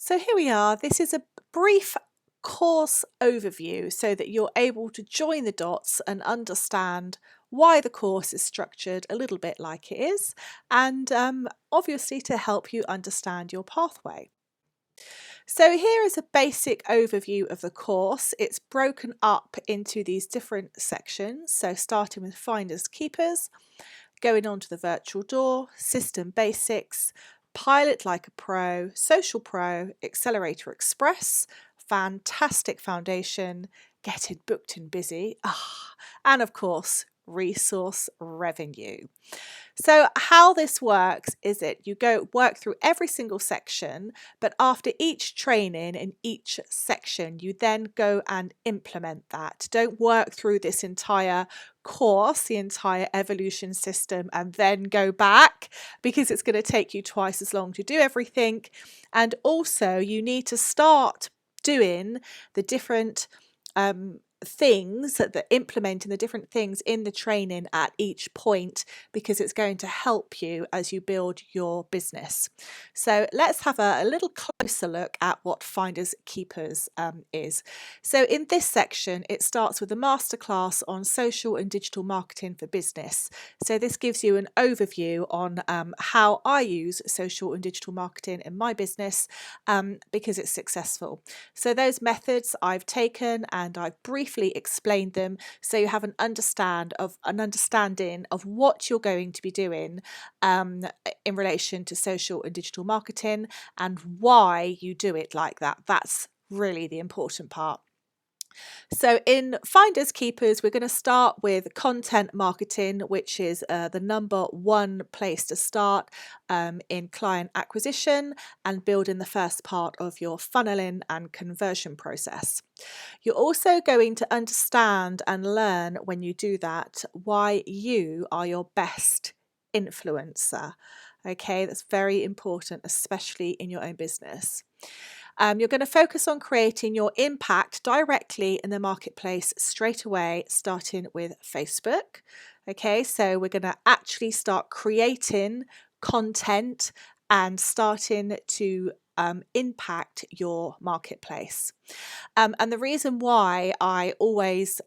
So here we are. This is a brief course overview so that you're able to join the dots and understand why the course is structured a little bit like it is, and obviously to help you understand your pathway. So here is a basic overview of the course. It's broken up into these different sections. So starting with Finders Keepers, going on to the virtual door, system basics, pilot like a pro, social pro, accelerator express, fantastic foundation, getting booked and busy, and of course, resource revenue. So how this works is that you work through every single section, but after each training in each section, you then go and implement that. Don't work through this entire course, the entire evolution system, and then go back, because it's going to take you twice as long to do everything. And also you need to start doing the different things that implementing the different things in the training at each point, because it's going to help you as you build your business. So let's have a little closer look at what Finders Keepers is. So in this section, it starts with a masterclass on social and digital marketing for business. So this gives you an overview on how I use social and digital marketing in my business because it's successful. So those methods I've taken and I've briefly explained them, so you have an understanding of what you're going to be doing in relation to social and digital marketing and why you do it like that. That's really the important part. So in Finders Keepers, we're going to start with content marketing, which is the number one place to start in client acquisition and building the first part of your funneling and conversion process. You're also going to understand and learn when you do that why you are your best influencer. Okay, that's very important, especially in your own business. You're going to focus on creating your impact directly in the marketplace straight away, starting with Facebook. Okay, so we're going to actually start creating content and starting to impact your marketplace. And the reason why I always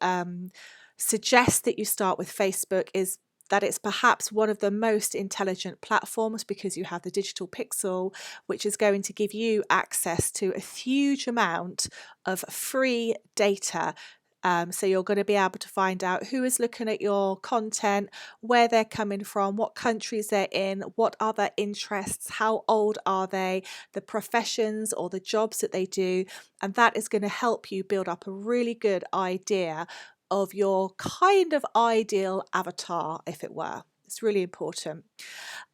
suggest that you start with Facebook is that it's perhaps one of the most intelligent platforms, because you have the digital pixel, which is going to give you access to a huge amount of free data. So you're going to be able to find out who is looking at your content, where they're coming from, what countries they're in, what are their interests, how old are they, the professions or the jobs that they do. And that is going to help you build up a really good idea of your kind of ideal avatar, if it were. It's really important.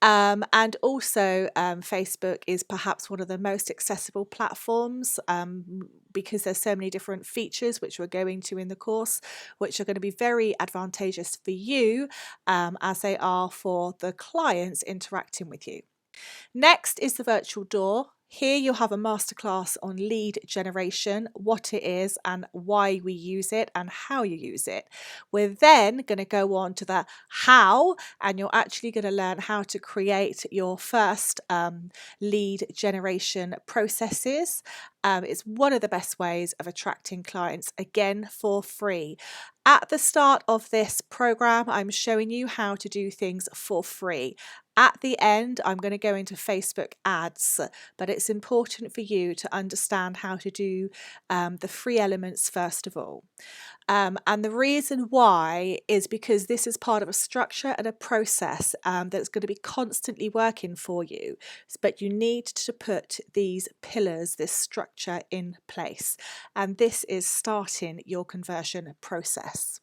And also Facebook is perhaps one of the most accessible platforms because there's so many different features which we're going to in the course, which are going to be very advantageous for you as they are for the clients interacting with you. Next is the virtual door. Here you'll have a masterclass on lead generation, what it is and why we use it and how you use it. We're then going to go on to the how, and you're actually going to learn how to create your first lead generation processes. It's one of the best ways of attracting clients, again, for free. At the start of this program, I'm showing you how to do things for free. At the end, I'm going to go into Facebook ads, but it's important for you to understand how to do the free elements first of all. And the reason why is because this is part of a structure and a process that's going to be constantly working for you. But you need to put these pillars, this structure in place. And this is starting your conversion process.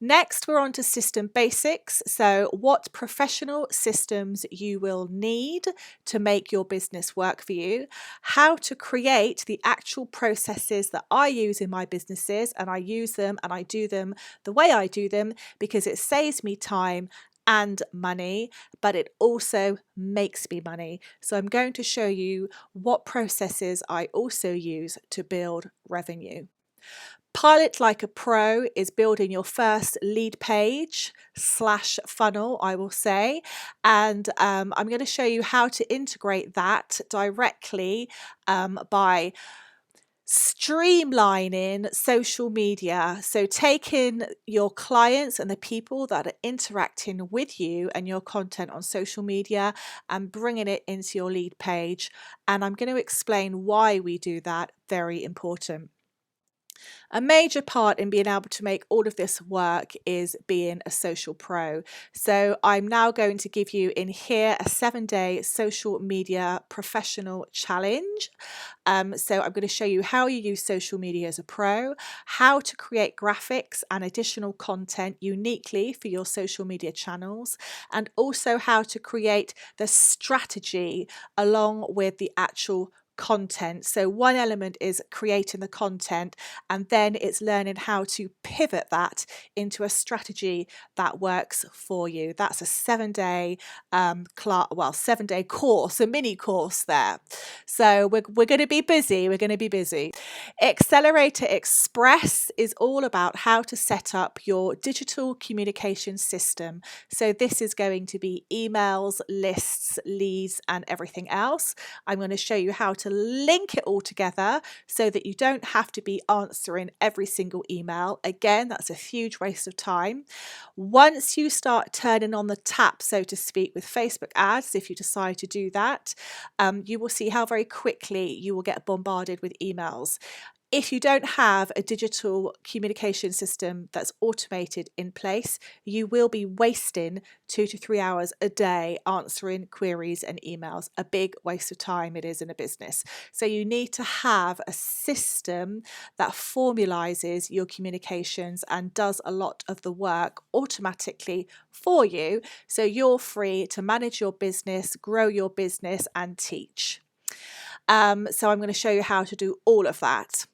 Next, we're on to system basics. So what professional systems you will need to make your business work for you, how to create the actual processes that I use in my businesses, and I use them and I do them the way I do them because it saves me time and money, but it also makes me money. So I'm going to show you what processes I also use to build revenue. Pilot like a pro is building your first lead page / funnel, I will say. And I'm going to show you how to integrate that directly by streamlining social media. So taking your clients and the people that are interacting with you and your content on social media and bringing it into your lead page. And I'm going to explain why we do that. Very important. A major part in being able to make all of this work is being a social pro. So I'm now going to give you in here a 7-day social media professional challenge. So I'm going to show you how you use social media as a pro, how to create graphics and additional content uniquely for your social media channels, and also how to create the strategy along with the actual content. So one element is creating the content, and then it's learning how to pivot that into a strategy that works for you. That's a 7-day 7-day course, a mini course there. So we're going to be busy. We're going to be busy. Accelerator Express is all about how to set up your digital communication system. So this is going to be emails, lists, leads, and everything else. I'm going to show you how to link it all together so that you don't have to be answering every single email. Again, that's a huge waste of time. Once you start turning on the tap, so to speak, with Facebook ads, if you decide to do that, you will see how very quickly you will get bombarded with emails. If you don't have a digital communication system that's automated in place, you will be wasting 2 to 3 hours a day answering queries and emails. A big waste of time it is in a business. So you need to have a system that formalizes your communications and does a lot of the work automatically for you, so you're free to manage your business, grow your business, and teach. So I'm going to show you how to do all of that.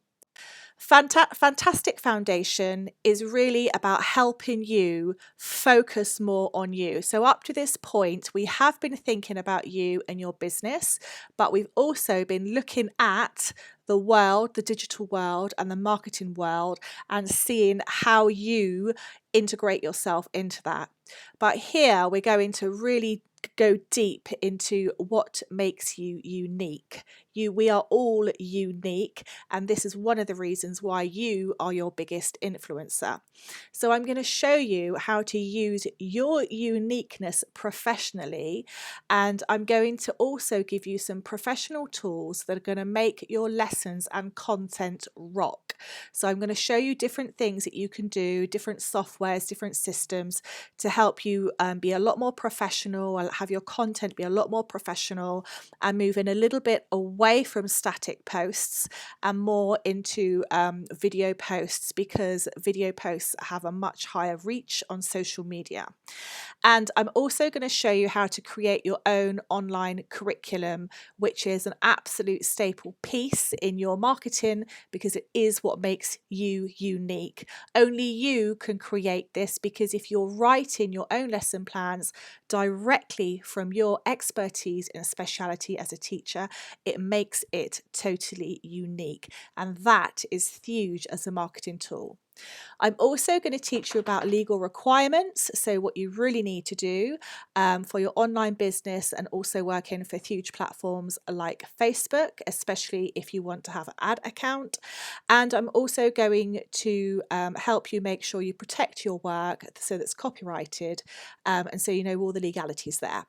Fantastic Foundation is really about helping you focus more on you. So up to this point, we have been thinking about you and your business, but we've also been looking at the world, the digital world and the marketing world, and seeing how you integrate yourself into that. But here we're going to really go deep into what makes you unique. We are all unique, and this is one of the reasons why you are your biggest influencer. So I'm going to show you how to use your uniqueness professionally, and I'm going to also give you some professional tools that are going to make your lessons and content rock. So I'm going to show you different things that you can do, different softwares, different systems to help you be a lot more professional and have your content be a lot more professional, and moving a little bit away from static posts and more into video posts, because video posts have a much higher reach on social media. And I'm also going to show you how to create your own online curriculum, which is an absolute staple piece in your marketing because it is what makes you unique. Only you can create this, because if you're writing your own lesson plans directly from your expertise and speciality as a teacher, it makes it totally unique. And that is huge as a marketing tool. I'm also going to teach you about legal requirements, so what you really need to do for your online business, and also working for huge platforms like Facebook, especially if you want to have an ad account. And I'm also going to help you make sure you protect your work so that's copyrighted, and so you know all the legalities there,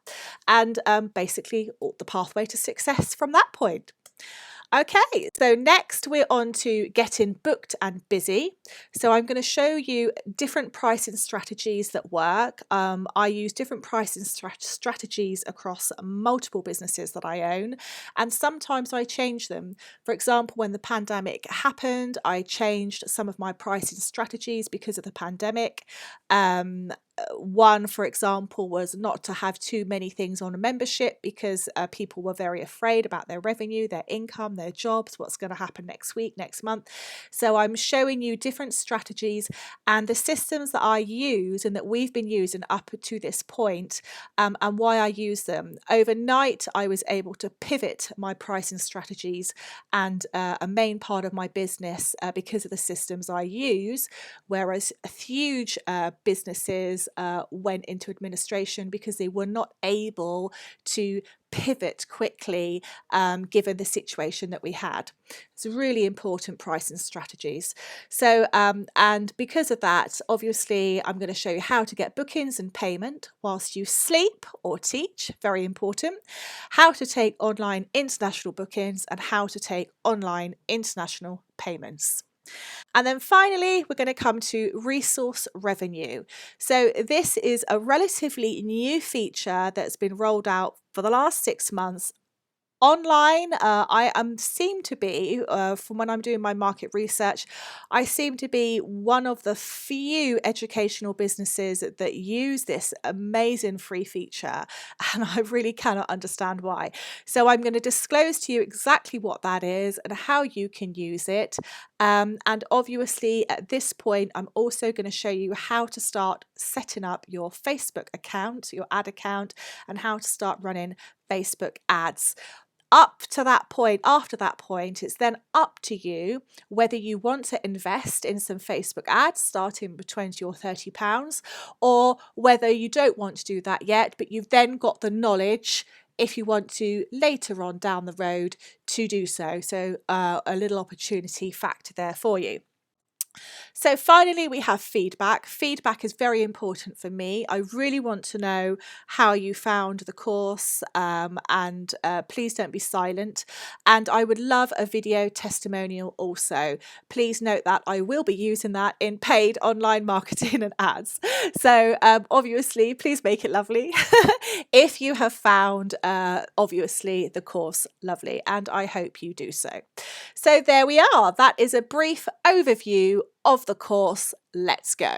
and basically the pathway to success from that point. Okay, so next we're on to getting booked and busy. So I'm going to show you different pricing strategies that work. I use different pricing strategies across multiple businesses that I own, and sometimes I change them. For example, when the pandemic happened, I changed some of my pricing strategies because of the pandemic. One, for example, was not to have too many things on a membership because people were very afraid about their revenue, their income, their jobs, what's going to happen next week, next month. So I'm showing you different strategies and the systems that I use and that we've been using up to this point, and why I use them. Overnight, I was able to pivot my pricing strategies and a main part of my business because of the systems I use, whereas huge businesses went into administration because they were not able to pivot quickly given the situation that we had. It's really important pricing strategies. So and because of that, obviously I'm going to show you how to get bookings and payment whilst you sleep or teach, very important, how to take online international bookings and how to take online international payments. And then finally, we're going to come to resource revenue. So this is a relatively new feature that's been rolled out for the last 6 months. Online, seem to be, from when I'm doing my market research, I seem to be one of the few educational businesses that use this amazing free feature, and I really cannot understand why. So I'm going to disclose to you exactly what that is and how you can use it. And obviously at this point, I'm also going to show you how to start setting up your Facebook account, your ad account, and how to start running Facebook ads. Up to that point, after that point, it's then up to you whether you want to invest in some Facebook ads starting with £20 or £30, or whether you don't want to do that yet, but you've then got the knowledge if you want to later on down the road to do so. So a little opportunity factor there for you. So finally, we have feedback. Feedback is very important for me. I really want to know how you found the course, and please don't be silent. And I would love a video testimonial also. Please note that I will be using that in paid online marketing and ads. So obviously, please make it lovely if you have found, obviously, the course lovely, and I hope you do so. So there we are. That is a brief overview of the course. Let's go.